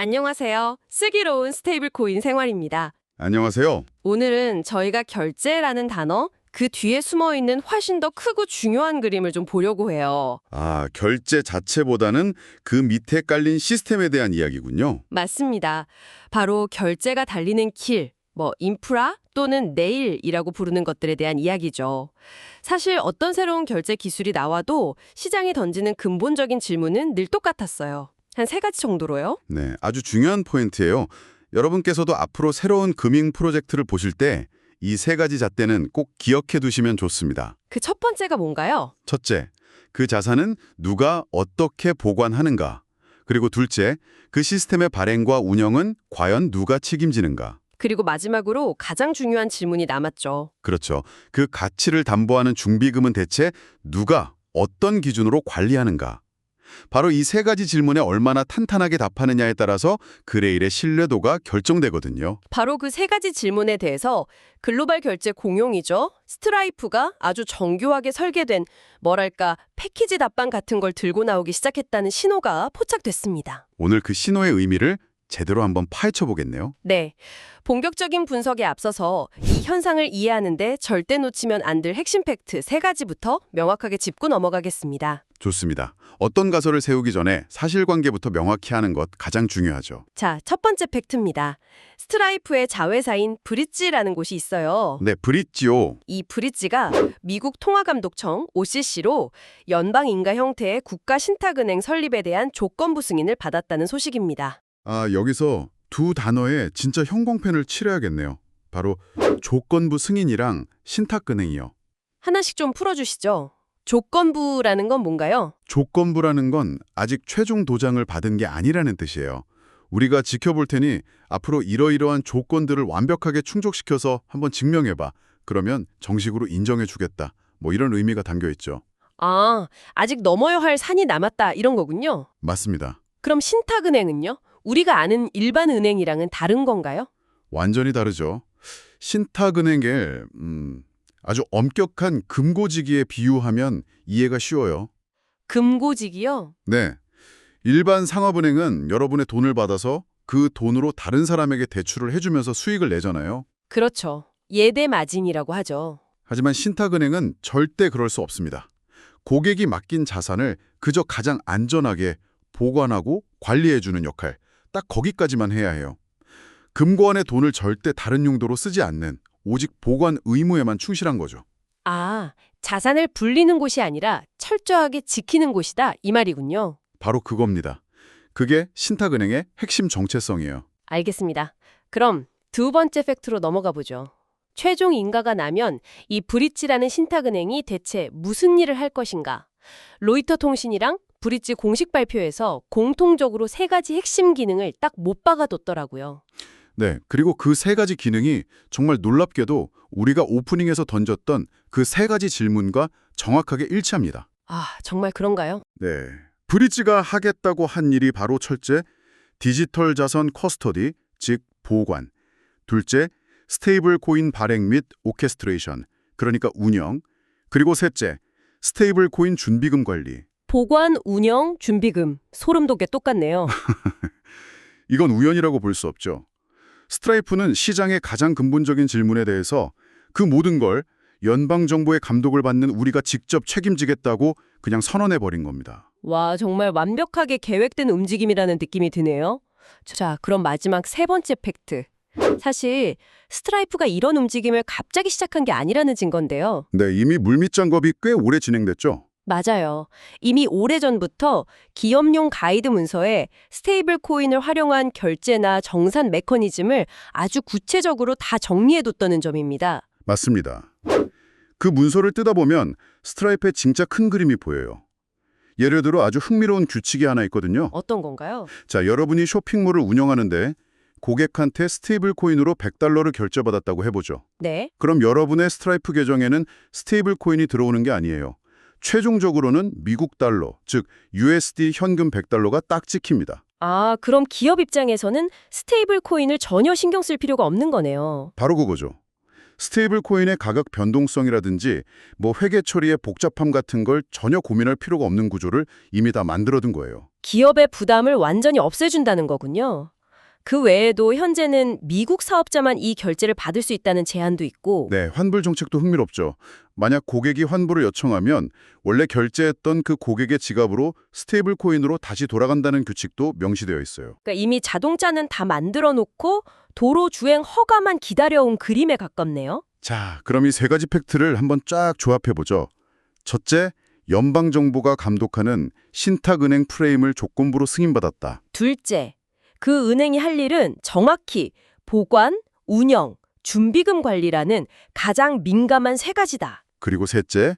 안녕하세요. 슬기로운 스테이블 코인 생활입니다. 안녕하세요. 오늘은 저희가 결제라는 단어, 그 뒤에 숨어 있는 훨씬 더 크고 중요한 그림을 좀 보려고 해요. 결제 자체보다는 그 밑에 깔린 시스템에 대한 이야기군요. 맞습니다. 바로 결제가 달리는 길, 인프라 또는 네일이라고 부르는 것들에 대한 이야기죠. 사실 어떤 새로운 결제 기술이 나와도 시장이 던지는 근본적인 질문은 늘 똑같았어요. 한 3가지 정도로요. 네, 아주 중요한 포인트예요. 여러분께서도 앞으로 새로운 금융 프로젝트를 보실 때 이 3가지 잣대는 꼭 기억해 두시면 좋습니다. 그 첫 번째가 뭔가요? 첫째, 그 자산은 누가 어떻게 보관하는가. 그리고 둘째, 그 시스템의 발행과 운영은 과연 누가 책임지는가. 그리고 마지막으로 가장 중요한 질문이 남았죠. 그렇죠. 그 가치를 담보하는 중비금은 대체 누가 어떤 기준으로 관리하는가. 바로 이 3가지 질문에 얼마나 탄탄하게 답하느냐에 따라서 그레일의 신뢰도가 결정되거든요. 바로 그 3가지 질문에 대해서 글로벌 결제 공용이죠. 스트라이프가 아주 정교하게 설계된 패키지 답방 같은 걸 들고 나오기 시작했다는 신호가 포착됐습니다. 오늘 그 신호의 의미를 제대로 한번 파헤쳐 보겠네요. 네, 본격적인 분석에 앞서서 이 현상을 이해하는데 절대 놓치면 안 될 핵심 팩트 3가지부터 명확하게 짚고 넘어가겠습니다. 좋습니다. 어떤 가설을 세우기 전에 사실관계부터 명확히 하는 것 가장 중요하죠. 자, 첫 번째 팩트입니다. 스트라이프의 자회사인 브릿지라는 곳이 있어요. 네, 브릿지오. 이 브릿지가 미국 통화감독청 OCC로 연방인가 형태의 국가신탁은행 설립에 대한 조건부 승인을 받았다는 소식입니다. 여기서 두 단어에 진짜 형광펜을 칠해야겠네요. 바로 조건부 승인이랑 신탁은행이요. 하나씩 좀 풀어주시죠. 조건부라는 건 뭔가요? 조건부라는 건 아직 최종 도장을 받은 게 아니라는 뜻이에요. 우리가 지켜볼 테니 앞으로 이러이러한 조건들을 완벽하게 충족시켜서 한번 증명해봐. 그러면 정식으로 인정해주겠다. 이런 의미가 담겨있죠. 아직 넘어야 할 산이 남았다 이런 거군요. 맞습니다. 그럼 신탁은행은요? 우리가 아는 일반 은행이랑은 다른 건가요? 완전히 다르죠. 신탁은행을 아주 엄격한 금고지기에 비유하면 이해가 쉬워요. 금고지기요? 네. 일반 상업은행은 여러분의 돈을 받아서 그 돈으로 다른 사람에게 대출을 해주면서 수익을 내잖아요. 그렇죠. 예대 마진이라고 하죠. 하지만 신탁은행은 절대 그럴 수 없습니다. 고객이 맡긴 자산을 그저 가장 안전하게 보관하고 관리해주는 역할, 딱 거기까지만 해야 해요. 금고안의 돈을 절대 다른 용도로 쓰지 않는 오직 보관 의무에만 충실한 거죠. 자산을 불리는 곳이 아니라 철저하게 지키는 곳이다 이 말이군요. 바로 그겁니다. 그게 신탁은행의 핵심 정체성이에요. 알겠습니다. 그럼 두 번째 팩트로 넘어가 보죠. 최종 인가가 나면 이 브릿지라는 신탁은행이 대체 무슨 일을 할 것인가? 로이터 통신이랑 브릿지 공식 발표에서 공통적으로 3가지 핵심 기능을 딱 못 박아뒀더라고요. 네, 그리고 그 3가지 기능이 정말 놀랍게도 우리가 오프닝에서 던졌던 그 3가지 질문과 정확하게 일치합니다. 정말 그런가요? 네, 브릿지가 하겠다고 한 일이 바로 첫째, 디지털 자선 커스터디, 즉 보관. 둘째, 스테이블 코인 발행 및 오케스트레이션, 그러니까 운영. 그리고 셋째, 스테이블 코인 준비금 관리. 보관, 운영, 준비금. 소름 돋게 똑같네요. 이건 우연이라고 볼 수 없죠. 스트라이프는 시장의 가장 근본적인 질문에 대해서 그 모든 걸 연방정부의 감독을 받는 우리가 직접 책임지겠다고 그냥 선언해버린 겁니다. 와, 정말 완벽하게 계획된 움직임이라는 느낌이 드네요. 자, 그럼 마지막 3번째 팩트. 사실 스트라이프가 이런 움직임을 갑자기 시작한 게 아니라는 증거인데요. 네, 이미 물밑 작업이 꽤 오래 진행됐죠. 맞아요. 이미 오래전부터 기업용 가이드 문서에 스테이블 코인을 활용한 결제나 정산 메커니즘을 아주 구체적으로 다 정리해뒀다는 점입니다. 맞습니다. 그 문서를 뜯어보면 스트라이프의 진짜 큰 그림이 보여요. 예를 들어 아주 흥미로운 규칙이 하나 있거든요. 어떤 건가요? 자, 여러분이 쇼핑몰을 운영하는데 고객한테 스테이블 코인으로 $100를 결제받았다고 해보죠. 네. 그럼 여러분의 스트라이프 계정에는 스테이블 코인이 들어오는 게 아니에요. 최종적으로는 미국 달러, 즉 USD 현금 $100가 딱 찍힙니다. 그럼 기업 입장에서는 스테이블 코인을 전혀 신경 쓸 필요가 없는 거네요. 바로 그거죠. 스테이블 코인의 가격 변동성이라든지 회계 처리의 복잡함 같은 걸 전혀 고민할 필요가 없는 구조를 이미 다 만들어둔 거예요. 기업의 부담을 완전히 없애준다는 거군요. 그 외에도 현재는 미국 사업자만 이 결제를 받을 수 있다는 제한도 있고 네, 환불 정책도 흥미롭죠. 만약 고객이 환불을 요청하면 원래 결제했던 그 고객의 지갑으로 스테이블 코인으로 다시 돌아간다는 규칙도 명시되어 있어요. 그러니까 이미 자동차는 다 만들어 놓고 도로 주행 허가만 기다려온 그림에 가깝네요. 자, 그럼 이 세 가지 팩트를 한번 쫙 조합해보죠. 첫째, 연방정부가 감독하는 신탁은행 프레임을 조건부로 승인받았다. 둘째, 그 은행이 할 일은 정확히 보관, 운영, 준비금 관리라는 가장 민감한 세 가지다. 그리고 셋째,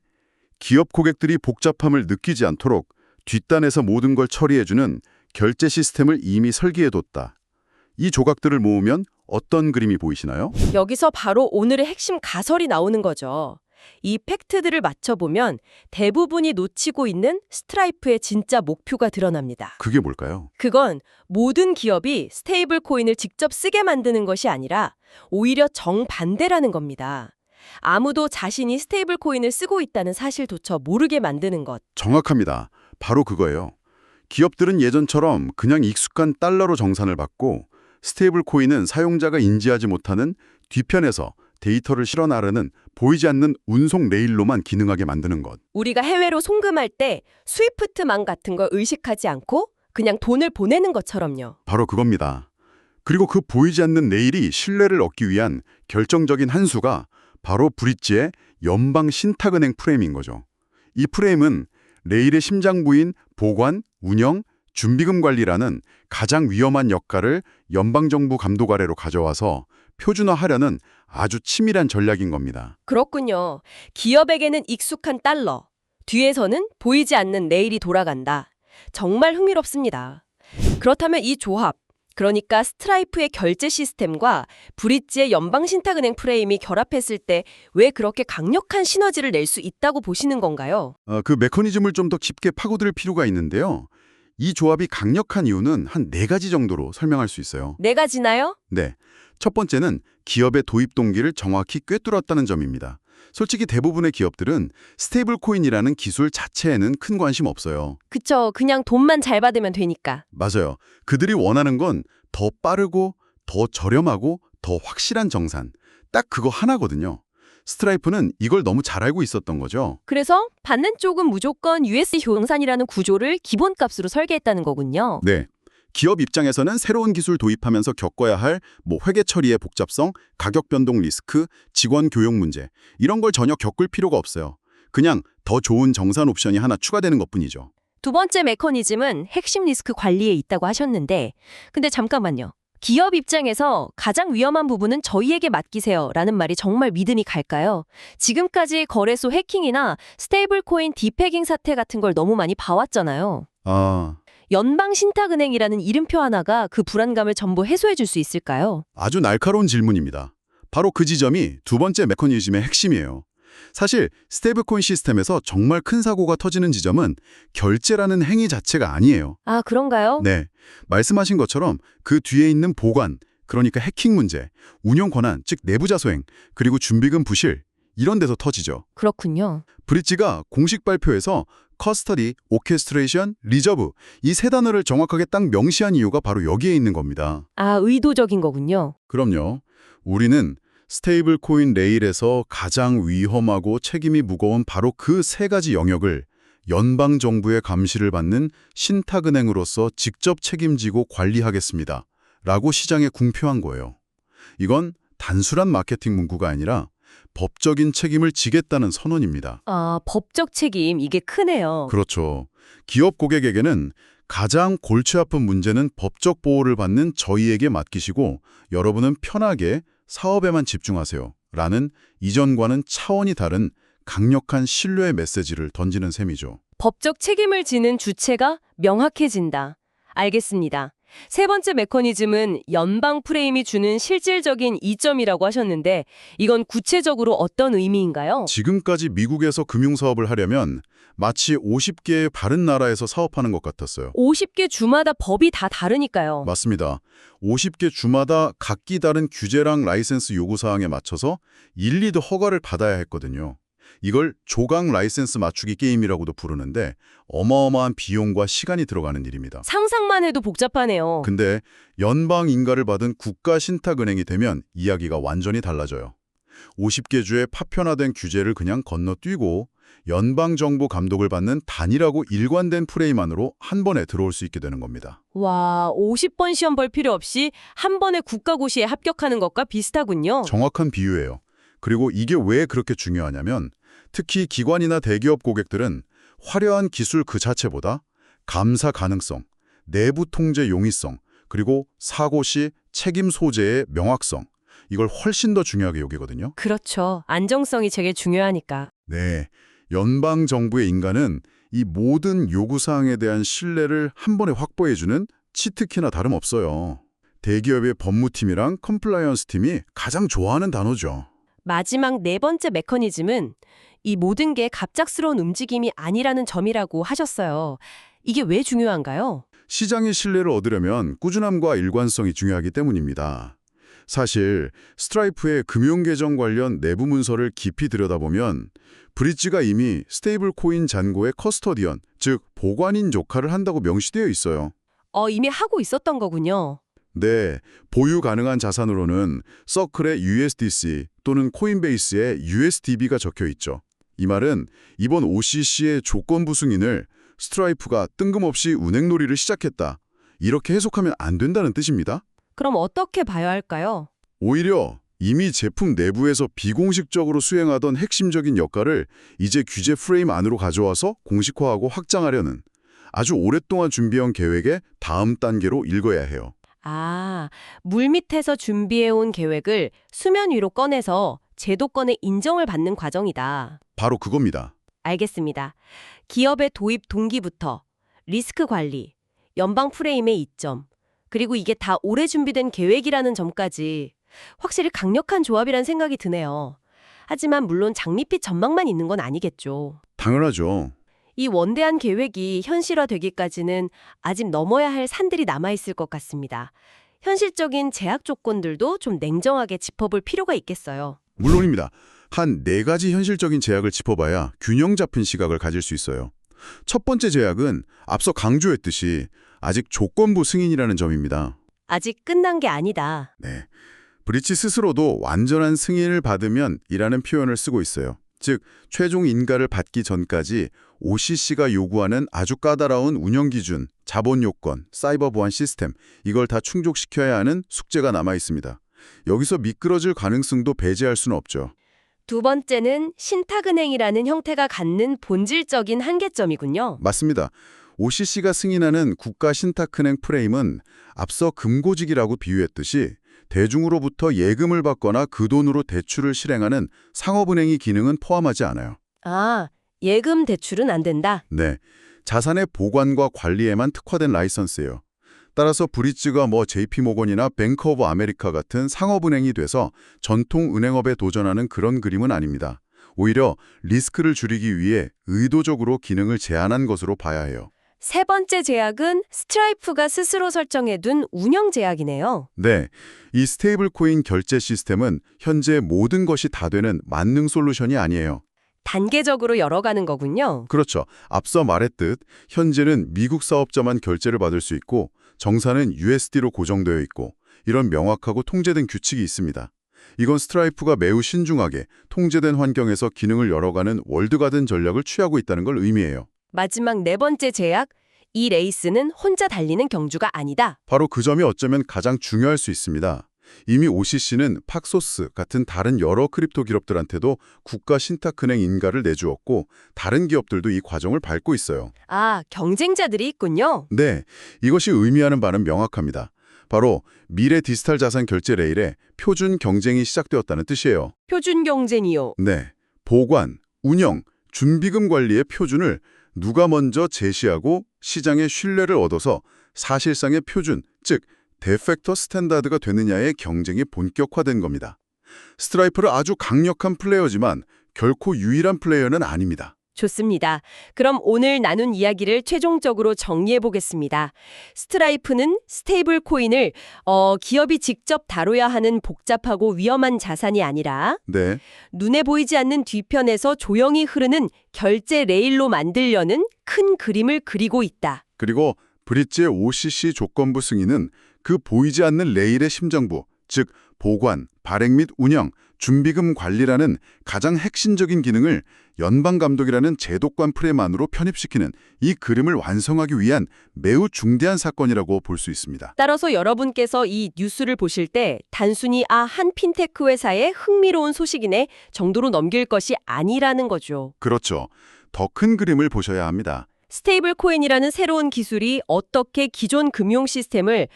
기업 고객들이 복잡함을 느끼지 않도록 뒷단에서 모든 걸 처리해주는 결제 시스템을 이미 설계해뒀다. 이 조각들을 모으면 어떤 그림이 보이시나요? 여기서 바로 오늘의 핵심 가설이 나오는 거죠. 이 팩트들을 맞춰보면 대부분이 놓치고 있는 스트라이프의 진짜 목표가 드러납니다. 그게 뭘까요? 그건 모든 기업이 스테이블 코인을 직접 쓰게 만드는 것이 아니라 오히려 정반대라는 겁니다. 아무도 자신이 스테이블 코인을 쓰고 있다는 사실조차 모르게 만드는 것. 정확합니다. 바로 그거예요. 기업들은 예전처럼 그냥 익숙한 달러로 정산을 받고 스테이블 코인은 사용자가 인지하지 못하는 뒤편에서 데이터를 실어 나르는 보이지 않는 운송 레일로만 기능하게 만드는 것. 우리가 해외로 송금할 때 스위프트망 같은 걸 의식하지 않고 그냥 돈을 보내는 것처럼요. 바로 그겁니다. 그리고 그 보이지 않는 레일이 신뢰를 얻기 위한 결정적인 한 수가 바로 브릿지의 연방 신탁은행 프레임인 거죠. 이 프레임은 레일의 심장부인 보관, 운영, 준비금 관리라는 가장 위험한 역할을 연방정부 감독 아래로 가져와서 표준화하려는 아주 치밀한 전략인 겁니다. 그렇군요. 기업에게는 익숙한 달러, 뒤에서는 보이지 않는 레일이 돌아간다. 정말 흥미롭습니다. 그렇다면 이 조합, 그러니까 스트라이프의 결제 시스템과 브릿지의 연방신탁은행 프레임이 결합했을 때 왜 그렇게 강력한 시너지를 낼 수 있다고 보시는 건가요? 그 메커니즘을 좀 더 깊게 파고들 필요가 있는데요. 이 조합이 강력한 이유는 한 4가지 정도로 설명할 수 있어요. 4가지나요? 네. 첫 번째는 기업의 도입 동기를 정확히 꿰뚫었다는 점입니다. 솔직히 대부분의 기업들은 스테이블 코인이라는 기술 자체에는 큰 관심 없어요. 그쵸. 그냥 돈만 잘 받으면 되니까. 맞아요. 그들이 원하는 건 더 빠르고 더 저렴하고 더 확실한 정산. 딱 그거 하나거든요. 스트라이프는 이걸 너무 잘 알고 있었던 거죠. 그래서 받는 쪽은 무조건 US 효용산이라는 구조를 기본값으로 설계했다는 거군요. 네. 기업 입장에서는 새로운 기술 도입하면서 겪어야 할 회계 처리의 복잡성, 가격 변동 리스크, 직원 교육 문제 이런 걸 전혀 겪을 필요가 없어요. 그냥 더 좋은 정산 옵션이 하나 추가되는 것뿐이죠. 두 번째 메커니즘은 핵심 리스크 관리에 있다고 하셨는데 근데 잠깐만요. 기업 입장에서 가장 위험한 부분은 저희에게 맡기세요 라는 말이 정말 믿음이 갈까요? 지금까지 거래소 해킹이나 스테이블 코인 디패깅 사태 같은 걸 너무 많이 봐왔잖아요. 연방신탁은행이라는 이름표 하나가 그 불안감을 전부 해소해 줄 수 있을까요? 아주 날카로운 질문입니다. 바로 그 지점이 두 번째 메커니즘의 핵심이에요. 사실 스테이블코인 시스템에서 정말 큰 사고가 터지는 지점은 결제라는 행위 자체가 아니에요. 아, 그런가요? 네, 말씀하신 것처럼 그 뒤에 있는 보관, 그러니까 해킹 문제, 운영 권한, 즉 내부자 소행, 그리고 준비금 부실, 이런 데서 터지죠. 그렇군요. 브릿지가 공식 발표에서 커스터디, 오케스트레이션, 리저브 이 세 단어를 정확하게 딱 명시한 이유가 바로 여기에 있는 겁니다. 아, 의도적인 거군요. 그럼요. 우리는 스테이블 코인 레일에서 가장 위험하고 책임이 무거운 바로 그 세 가지 영역을 연방정부의 감시를 받는 신탁은행으로서 직접 책임지고 관리하겠습니다. 라고 시장에 궁표한 거예요. 이건 단순한 마케팅 문구가 아니라 법적인 책임을 지겠다는 선언입니다. 아, 법적 책임, 이게 크네요. 그렇죠. 기업 고객에게는 가장 골치 아픈 문제는 법적 보호를 받는 저희에게 맡기시고 여러분은 편하게 사업에만 집중하세요. 라는 이전과는 차원이 다른 강력한 신뢰의 메시지를 던지는 셈이죠. 법적 책임을 지는 주체가 명확해진다. 알겠습니다. 세 번째 메커니즘은 연방 프레임이 주는 실질적인 이점이라고 하셨는데 이건 구체적으로 어떤 의미인가요? 지금까지 미국에서 금융사업을 하려면 마치 50개의 다른 나라에서 사업하는 것 같았어요. 50개 주마다 법이 다 다르니까요. 맞습니다. 50개 주마다 각기 다른 규제랑 라이센스 요구사항에 맞춰서 일일이 허가를 받아야 했거든요. 이걸 조각 라이센스 맞추기 게임이라고도 부르는데 어마어마한 비용과 시간이 들어가는 일입니다. 상상만 해도 복잡하네요. 근데 연방 인가를 받은 국가신탁은행이 되면 이야기가 완전히 달라져요. 50개 주의 파편화된 규제를 그냥 건너뛰고 연방정부 감독을 받는 단일하고 일관된 프레임 안으로 한 번에 들어올 수 있게 되는 겁니다. 와, 50번 시험 볼 필요 없이 한 번에 국가고시에 합격하는 것과 비슷하군요. 정확한 비유예요. 그리고 이게 왜 그렇게 중요하냐면 특히 기관이나 대기업 고객들은 화려한 기술 그 자체보다 감사 가능성, 내부 통제 용이성, 그리고 사고 시 책임 소재의 명확성, 이걸 훨씬 더 중요하게 여기거든요. 그렇죠. 안정성이 제일 중요하니까. 네, 연방정부의 인가는 이 모든 요구사항에 대한 신뢰를 한 번에 확보해주는 치트키나 다름없어요. 대기업의 법무팀이랑 컴플라이언스 팀이 가장 좋아하는 단어죠. 마지막 네 번째 메커니즘은 이 모든 게 갑작스러운 움직임이 아니라는 점이라고 하셨어요. 이게 왜 중요한가요? 시장의 신뢰를 얻으려면 꾸준함과 일관성이 중요하기 때문입니다. 사실 스트라이프의 금융계정 관련 내부 문서를 깊이 들여다보면 브릿지가 이미 스테이블 코인 잔고의 커스터디언, 즉 보관인 역할을 한다고 명시되어 있어요. 이미 하고 있었던 거군요. 네, 보유 가능한 자산으로는 서클의 USDC 또는 코인베이스의 USDB가 적혀 있죠. 이 말은 이번 OCC의 조건부 승인을 스트라이프가 뜬금없이 운행놀이를 시작했다. 이렇게 해석하면 안 된다는 뜻입니다. 그럼 어떻게 봐야 할까요? 오히려 이미 제품 내부에서 비공식적으로 수행하던 핵심적인 역할을 이제 규제 프레임 안으로 가져와서 공식화하고 확장하려는 아주 오랫동안 준비해온 계획의 다음 단계로 읽어야 해요. 아, 물밑에서 준비해온 계획을 수면 위로 꺼내서 제도권의 인정을 받는 과정이다. 바로 그겁니다. 알겠습니다. 기업의 도입 동기부터 리스크 관리, 연방 프레임의 이점, 그리고 이게 다 오래 준비된 계획이라는 점까지 확실히 강력한 조합이란 생각이 드네요. 하지만 물론 장밋빛 전망만 있는 건 아니겠죠. 당연하죠. 이 원대한 계획이 현실화되기까지는 아직 넘어야 할 산들이 남아있을 것 같습니다. 현실적인 제약 조건들도 좀 냉정하게 짚어볼 필요가 있겠어요. 물론입니다. 한 4가지 현실적인 제약을 짚어봐야 균형 잡힌 시각을 가질 수 있어요. 첫 번째 제약은 앞서 강조했듯이 아직 조건부 승인이라는 점입니다. 아직 끝난 게 아니다. 네, 브릿지 스스로도 완전한 승인을 받으면 이라는 표현을 쓰고 있어요. 즉, 최종 인가를 받기 전까지 OCC가 요구하는 아주 까다로운 운영 기준, 자본 요건, 사이버 보안 시스템, 이걸 다 충족시켜야 하는 숙제가 남아 있습니다. 여기서 미끄러질 가능성도 배제할 수는 없죠. 두 번째는 신탁은행이라는 형태가 갖는 본질적인 한계점이군요. 맞습니다. OCC가 승인하는 국가신탁은행 프레임은 앞서 금고직이라고 비유했듯이 대중으로부터 예금을 받거나 그 돈으로 대출을 실행하는 상업은행의 기능은 포함하지 않아요. 아, 예금 대출은 안 된다. 네, 자산의 보관과 관리에만 특화된 라이선스예요. 따라서 브릿지가 JP모건이나 뱅크 오브 아메리카 같은 상업은행이 돼서 전통 은행업에 도전하는 그런 그림은 아닙니다. 오히려 리스크를 줄이기 위해 의도적으로 기능을 제한한 것으로 봐야 해요. 세 번째 제약은 스트라이프가 스스로 설정해둔 운영 제약이네요. 네, 이 스테이블 코인 결제 시스템은 현재 모든 것이 다 되는 만능 솔루션이 아니에요. 단계적으로 열어가는 거군요. 그렇죠. 앞서 말했듯 현재는 미국 사업자만 결제를 받을 수 있고 정산은 USD로 고정되어 있고 이런 명확하고 통제된 규칙이 있습니다. 이건 스트라이프가 매우 신중하게 통제된 환경에서 기능을 열어가는 월드가든 전략을 취하고 있다는 걸 의미해요. 마지막 네 번째 제약, 이 레이스는 혼자 달리는 경주가 아니다. 바로 그 점이 어쩌면 가장 중요할 수 있습니다. 이미 OCC는 팍소스 같은 다른 여러 크립토 기업들한테도 국가 신탁은행 인가를 내주었고 다른 기업들도 이 과정을 밟고 있어요. 아, 경쟁자들이 있군요. 네, 이것이 의미하는 바는 명확합니다. 바로 미래 디지털 자산 결제 레일에 표준 경쟁이 시작되었다는 뜻이에요. 표준 경쟁이요. 네, 보관, 운영, 준비금 관리의 표준을 누가 먼저 제시하고 시장의 신뢰를 얻어서 사실상의 표준, 즉 데팩터 스탠다드가 되느냐의 경쟁이 본격화된 겁니다. 스트라이프는 아주 강력한 플레이어지만 결코 유일한 플레이어는 아닙니다. 좋습니다. 그럼 오늘 나눈 이야기를 최종적으로 정리해 보겠습니다. 스트라이프는 스테이블 코인을 기업이 직접 다뤄야 하는 복잡하고 위험한 자산이 아니라 네, 눈에 보이지 않는 뒤편에서 조용히 흐르는 결제 레일로 만들려는 큰 그림을 그리고 있다. 그리고 브릿지의 OCC 조건부 승인은 그 보이지 않는 레일의 심장부, 즉 보관, 발행 및 운영, 준비금 관리라는 가장 핵심적인 기능을 연방감독이라는 제도권 프레임 안으로 편입시키는 이 그림을 완성하기 위한 매우 중대한 사건이라고 볼 수 있습니다. 따라서 여러분께서 이 뉴스를 보실 때 단순히 한 핀테크 회사의 흥미로운 소식이네 정도로 넘길 것이 아니라는 거죠. 그렇죠. 더 큰 그림을 보셔야 합니다. 스테이블 코인이라는 새로운 기술이 어떻게 기존 금융 시스템을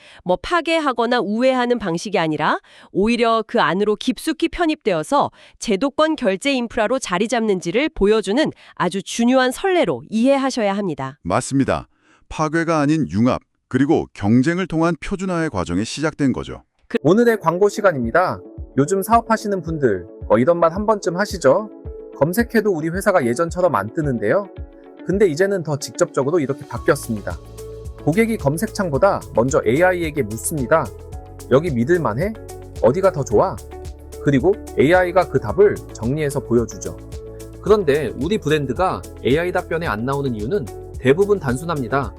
파괴하거나 우회하는 방식이 아니라 오히려 그 안으로 깊숙이 편입되어서 제도권 결제 인프라로 자리 잡는지를 보여주는 아주 중요한 선례로 이해하셔야 합니다. 맞습니다. 파괴가 아닌 융합, 그리고 경쟁을 통한 표준화의 과정이 시작된 거죠. 오늘의 광고 시간입니다. 요즘 사업하시는 분들 이런 말 한 번쯤 하시죠? 검색해도 우리 회사가 예전처럼 안 뜨는데요. 근데 이제는 더 직접적으로 이렇게 바뀌었습니다. 고객이 검색창보다 먼저 AI에게 묻습니다. 여기 믿을만해? 어디가 더 좋아? 그리고 AI가 그 답을 정리해서 보여주죠. 그런데 우리 브랜드가 AI 답변에 안 나오는 이유는 대부분 단순합니다.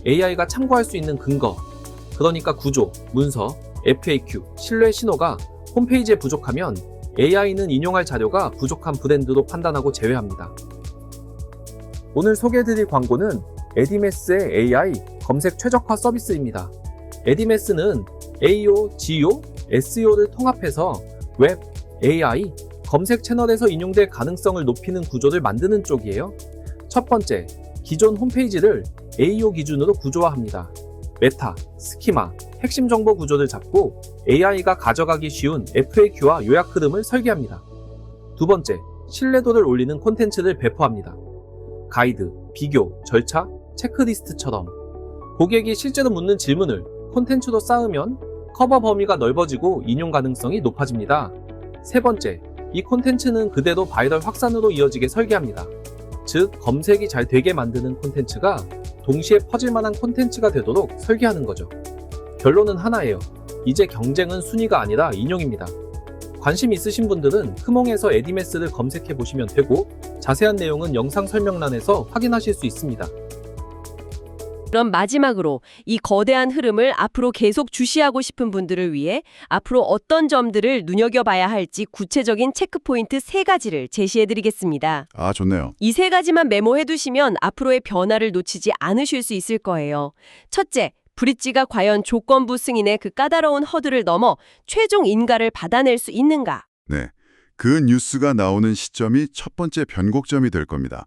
AI가 참고할 수 있는 근거, 그러니까 구조, 문서, FAQ, 신뢰 신호가 홈페이지에 부족하면 AI는 인용할 자료가 부족한 브랜드로 판단하고 제외합니다. 오늘 소개해드릴 광고는 에디메스의 AI 검색 최적화 서비스입니다. 에디메스는 AO, GO, SEO를 통합해서 웹, AI, 검색 채널에서 인용될 가능성을 높이는 구조를 만드는 쪽이에요. 첫 번째, 기존 홈페이지를 AO 기준으로 구조화합니다. 메타, 스키마, 핵심 정보 구조를 잡고 AI가 가져가기 쉬운 FAQ와 요약 흐름을 설계합니다. 두 번째, 신뢰도를 올리는 콘텐츠를 배포합니다. 가이드, 비교, 절차, 체크리스트처럼 고객이 실제로 묻는 질문을 콘텐츠로 쌓으면 커버 범위가 넓어지고 인용 가능성이 높아집니다. 세 번째, 이 콘텐츠는 그대로 바이럴 확산으로 이어지게 설계합니다. 즉, 검색이 잘 되게 만드는 콘텐츠가 동시에 퍼질 만한 콘텐츠가 되도록 설계하는 거죠. 결론은 하나예요. 이제 경쟁은 순위가 아니라 인용입니다. 관심 있으신 분들은 크몽에서 에디메스를 검색해 보시면 되고 자세한 내용은 영상 설명란에서 확인하실 수 있습니다. 그럼 마지막으로 이 거대한 흐름을 앞으로 계속 주시하고 싶은 분들을 위해 앞으로 어떤 점들을 눈여겨봐야 할지 구체적인 체크포인트 3가지를 제시해드리겠습니다. 좋네요. 이 3가지만 메모해두시면 앞으로의 변화를 놓치지 않으실 수 있을 거예요. 첫째, 브릿지가 과연 조건부 승인의 그 까다로운 허들을 넘어 최종 인가를 받아낼 수 있는가? 네, 그 뉴스가 나오는 시점이 첫 번째 변곡점이 될 겁니다.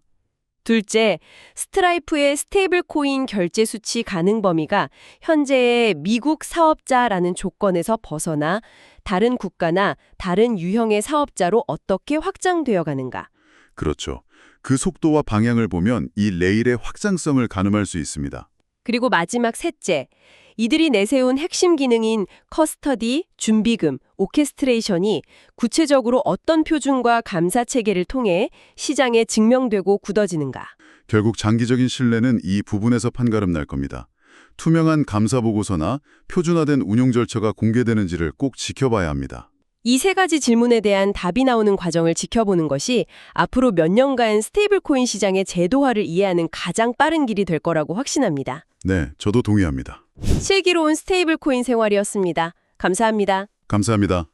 둘째, 스트라이프의 스테이블 코인 결제 수치 가능 범위가 현재의 미국 사업자라는 조건에서 벗어나 다른 국가나 다른 유형의 사업자로 어떻게 확장되어 가는가? 그렇죠. 그 속도와 방향을 보면 이 레일의 확장성을 가늠할 수 있습니다. 그리고 마지막 셋째, 이들이 내세운 핵심 기능인 커스터디, 준비금, 오케스트레이션이 구체적으로 어떤 표준과 감사 체계를 통해 시장에 증명되고 굳어지는가. 결국 장기적인 신뢰는 이 부분에서 판가름 날 겁니다. 투명한 감사 보고서나 표준화된 운용 절차가 공개되는지를 꼭 지켜봐야 합니다. 이 3가지 질문에 대한 답이 나오는 과정을 지켜보는 것이 앞으로 몇 년간 스테이블 코인 시장의 제도화를 이해하는 가장 빠른 길이 될 거라고 확신합니다. 네, 저도 동의합니다. 슬기로운 스테이블 코인 생활이었습니다. 감사합니다. 감사합니다.